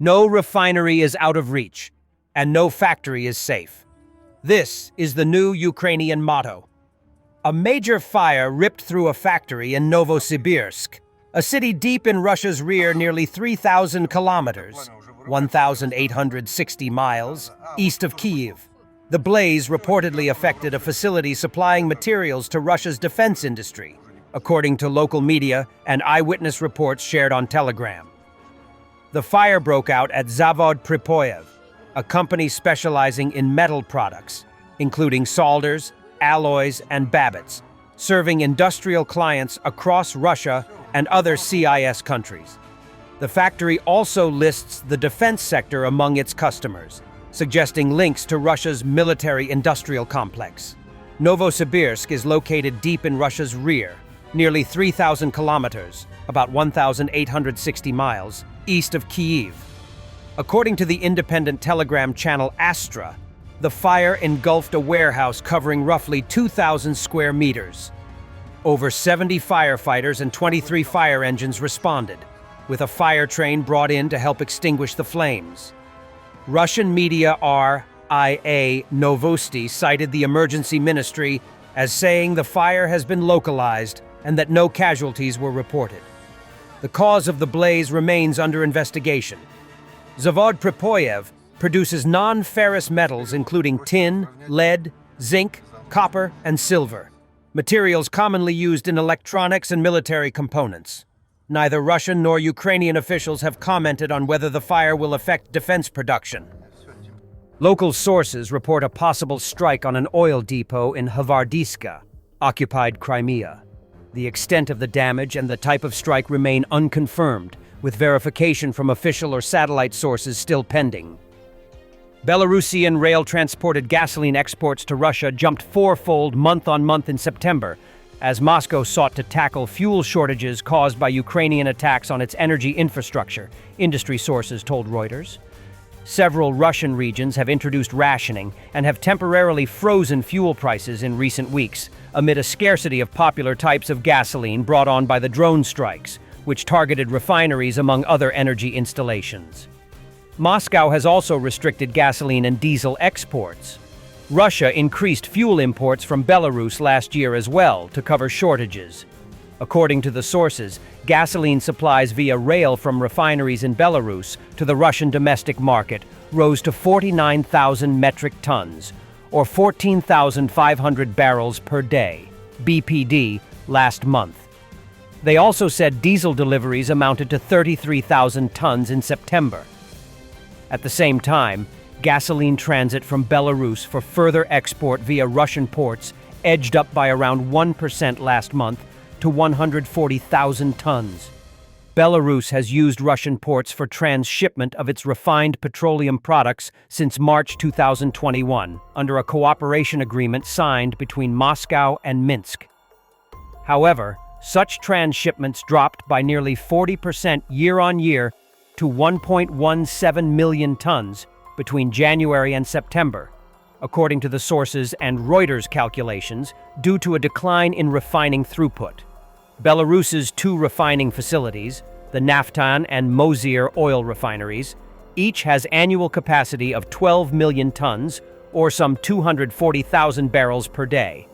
No refinery is out of reach, and no factory is safe. This is the new Ukrainian motto. A major fire ripped through a factory in Novosibirsk, a city deep in Russia's rear nearly 3,000 kilometers, 1,860 miles, east of Kyiv. The blaze reportedly affected a facility supplying materials to Russia's defense industry, according to local media and eyewitness reports shared on Telegram. The fire broke out at Zavod Pripoyev, a company specializing in metal products, including solders, alloys, and babbits, serving industrial clients across Russia and other CIS countries. The factory also lists the defense sector among its customers, suggesting links to Russia's military-industrial complex. Novosibirsk is located deep in Russia's rear, nearly 3,000 kilometers, about 1,860 miles, east of Kyiv. According to the independent Telegram channel Astra, the fire engulfed a warehouse covering roughly 2,000 square meters. Over 70 firefighters and 23 fire engines responded, with a fire train brought in to help extinguish the flames. Russian media RIA Novosti cited the emergency ministry as saying the fire has been localized and that no casualties were reported. The cause of the blaze remains under investigation. Zavod Pripoyev produces non-ferrous metals including tin, lead, zinc, copper, and silver, materials commonly used in electronics and military components. Neither Russian nor Ukrainian officials have commented on whether the fire will affect defense production. Local sources report a possible strike on an oil depot in Hvardivka, occupied Crimea. The extent of the damage and the type of strike remain unconfirmed, with verification from official or satellite sources still pending. Belarusian rail-transported gasoline exports to Russia jumped fourfold month-on-month in September, as Moscow sought to tackle fuel shortages caused by Ukrainian attacks on its energy infrastructure, industry sources told Reuters. Several Russian regions have introduced rationing and have temporarily frozen fuel prices in recent weeks, amid a scarcity of popular types of gasoline brought on by the drone strikes, which targeted refineries among other energy installations. Moscow has also restricted gasoline and diesel exports. Russia increased fuel imports from Belarus last year as well to cover shortages. According to the sources, gasoline supplies via rail from refineries in Belarus to the Russian domestic market rose to 49,000 metric tons, or 14,500 barrels per day, BPD, last month. They also said diesel deliveries amounted to 33,000 tons in September. At the same time, gasoline transit from Belarus for further export via Russian ports edged up by around 1% last month to 140,000 tons. Belarus has used Russian ports for transshipment of its refined petroleum products since March 2021, under a cooperation agreement signed between Moscow and Minsk. However, such transshipments dropped by nearly 40% year-on-year to 1.17 million tons between January and September, according to the sources and Reuters calculations, due to a decline in refining throughput. Belarus's two refining facilities, the Naftan and Mozir oil refineries, each has annual capacity of 12 million tons, or some 240,000 barrels per day.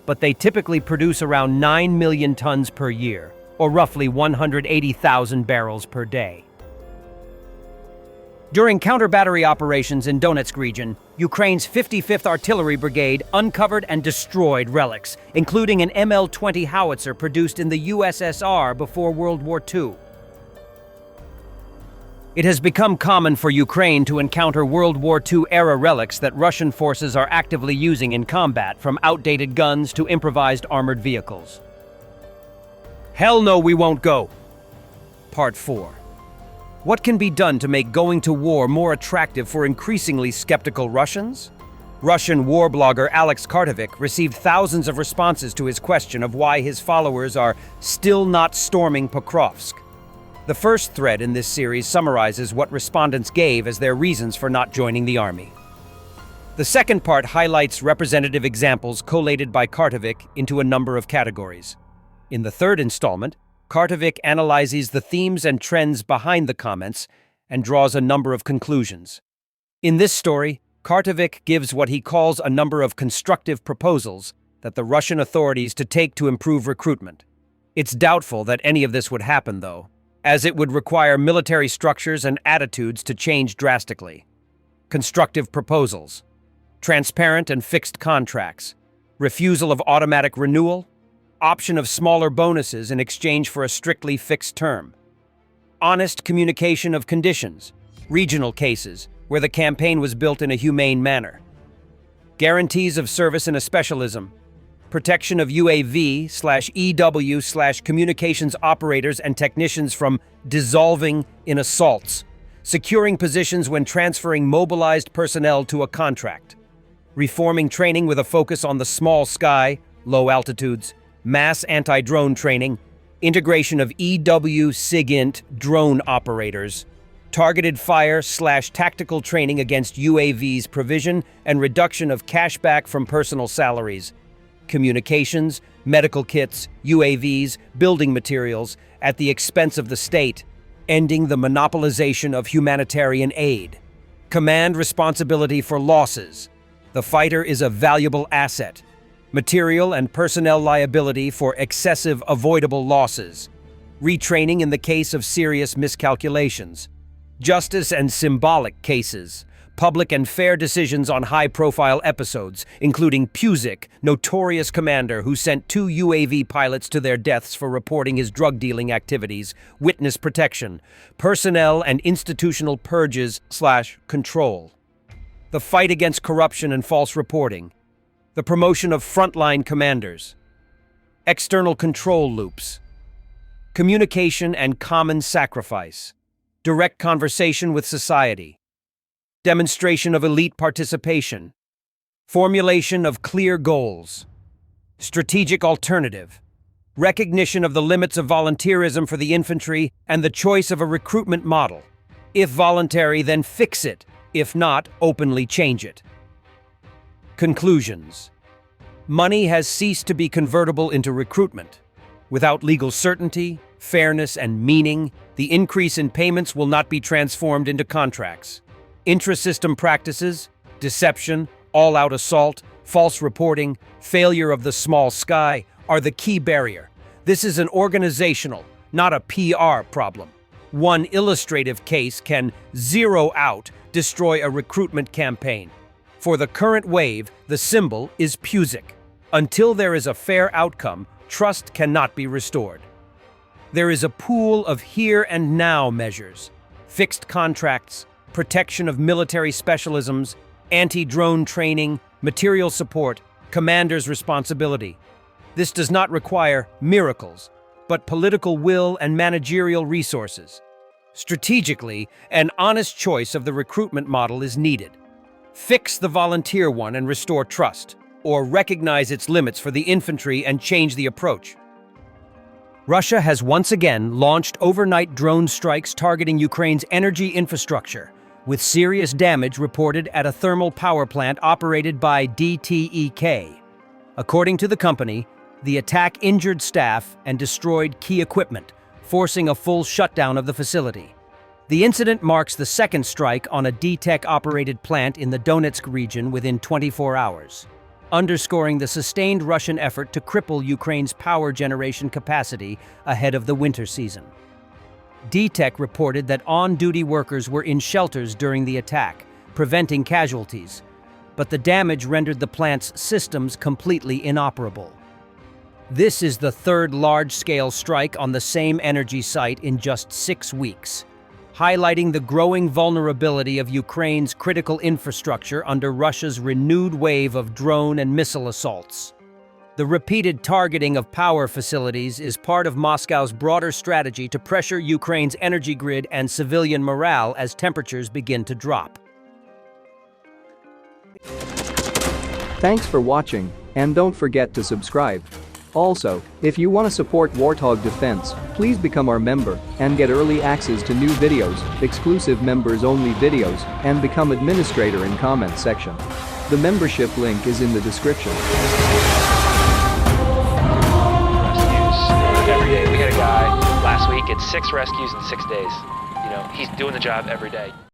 But they typically produce around 9 million tons per year, or roughly 180,000 barrels per day. During counter-battery operations in Donetsk region, Ukraine's 55th Artillery Brigade uncovered and destroyed relics, including an ML-20 howitzer produced in the USSR before World War II. It has become common for Ukraine to encounter World War II-era relics that Russian forces are actively using in combat, from outdated guns to improvised armored vehicles. Hell no, we won't go! Part 4. What can be done to make going to war more attractive for increasingly skeptical Russians? Russian war blogger Alex Kartovic received thousands of responses to his question of why his followers are still not storming Pokrovsk. The first thread in this series summarizes what respondents gave as their reasons for not joining the army. The second part highlights representative examples collated by Kartovic into a number of categories. In the third installment, Kartovic analyzes the themes and trends behind the comments and draws a number of conclusions. In this story, Kartovic gives what he calls a number of constructive proposals that the Russian authorities to take to improve recruitment. It's doubtful that any of this would happen, though, as it would require military structures and attitudes to change drastically. Constructive proposals: transparent and fixed contracts, refusal of automatic renewal, option of smaller bonuses in exchange for a strictly fixed term, honest communication of conditions, regional cases where the campaign was built in a humane manner, guarantees of service in a specialism, protection of UAV/EW/communications operators and technicians from dissolving in assaults, securing positions when transferring mobilized personnel to a contract, reforming training with a focus on the small sky, low altitudes, mass anti-drone training, integration of EW/SIGINT drone operators, targeted fire/tactical training against UAVs provision and reduction of cashback from personal salaries, communications, medical kits, UAVs, building materials at the expense of the state, ending the monopolization of humanitarian aid, command responsibility for losses. The fighter is a valuable asset. Material and personnel liability for excessive avoidable losses. Retraining in the case of serious miscalculations. Justice and symbolic cases. Public and fair decisions on high-profile episodes, including Puzik, notorious commander who sent 2 UAV pilots to their deaths for reporting his drug-dealing activities, witness protection, personnel and institutional purges/control. The fight against corruption and false reporting. The promotion of frontline commanders. External control loops. Communication and common sacrifice. Direct conversation with society. Demonstration of elite participation. Formulation of clear goals. Strategic alternative. Recognition of the limits of volunteerism for the infantry and the choice of a recruitment model. If voluntary, then fix it. If not, openly change it. Conclusions. Money has ceased to be convertible into recruitment. Without legal certainty, fairness, and meaning, the increase in payments will not be transformed into contracts. Intra-system practices, deception, all-out assault, false reporting, failure of the small sky are the key barrier. This is an organizational, not a PR problem. One illustrative case can zero out, destroy a recruitment campaign. For the current wave, the symbol is Puzik. Until there is a fair outcome, trust cannot be restored. There is a pool of here and now measures, fixed contracts, protection of military specialisms, anti-drone training, material support, commander's responsibility. This does not require miracles, but political will and managerial resources. Strategically, an honest choice of the recruitment model is needed. Fix the volunteer one and restore trust, or recognize its limits for the infantry and change the approach. Russia has once again launched overnight drone strikes targeting Ukraine's energy infrastructure, with serious damage reported at a thermal power plant operated by DTEK. According to the company, the attack injured staff and destroyed key equipment, forcing a full shutdown of the facility. The incident marks the second strike on a DTEK-operated plant in the Donetsk region within 24 hours, underscoring the sustained Russian effort to cripple Ukraine's power generation capacity ahead of the winter season. DTEK reported that on-duty workers were in shelters during the attack, preventing casualties, but the damage rendered the plant's systems completely inoperable. This is the third large-scale strike on the same energy site in just 6 weeks, highlighting the growing vulnerability of Ukraine's critical infrastructure under Russia's renewed wave of drone and missile assaults. The repeated targeting of power facilities is part of Moscow's broader strategy to pressure Ukraine's energy grid and civilian morale as temperatures begin to drop. Thanks for watching, and don't forget to subscribe. Also, if you want to support Warthog Defense, please become our member and get early access to new videos, exclusive members-only videos, and become administrator in comment section. The membership link is in the description. Every day. We had a guy last week at 6 rescues in 6 days. he's doing the job every day.